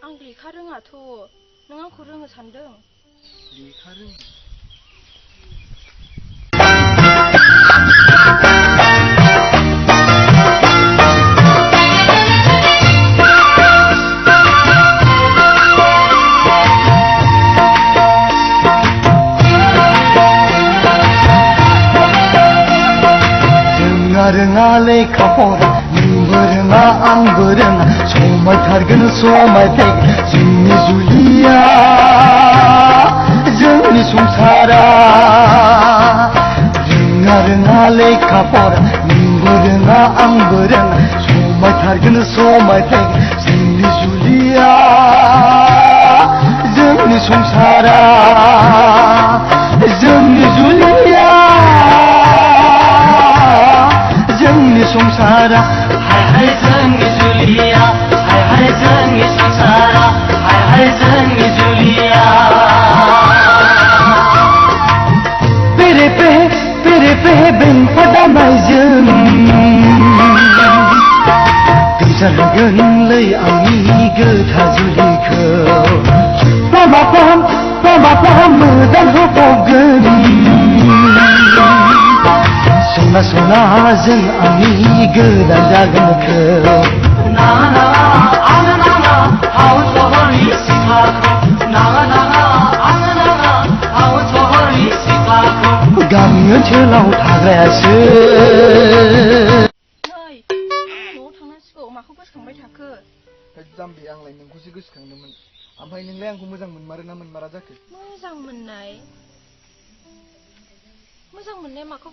आं लेखा रोङाथ'। नों आंखौ रोङो सानदों? लेखा रोङो? रोङा लेखा फरा नोंबो रोङा आंबो रोङा समायथारगोन समायफ्लेगोन जोंनि जुलिया जोंनि संसारा रोङा लेखा फरा नोंबो रोङा आंबो रोङा समायथारगोन समायफ्लेगोन जोंनि जुलिया जोंनि संसारा जोंनि जुलिया जोंनि संसारा हाय हाय जोंनि जुलिया हाय हाय जोंनि संसारा हाय हाय जोंनि जुलिया पेरे पे बेंफादा नायजों गोसारहोगोनलै आंनि गोथा जुलिखौ पामा मोजां होबावगोन सना सना जों आंनि गोदान जागोनखौ नाङा नाङा आंनो नाङा टाउन सहरनि सिख्लाखौ नाङा नाङा आंनो नाङा टाउन सहरनि सिख्लाखौ गामि ओनसोलाव थाग्रायासो नै न'आव थांनांसिगौ। माखौ गोसोखांबाय थाखो? जाम्बि आंलाय नोंखौसो गोसोखांदोंमोन। ओमफ्राय नोंलाय आंखौ मोजां मोनमारो ना मोनमारा जाखो? मोजां मोननाय माखौ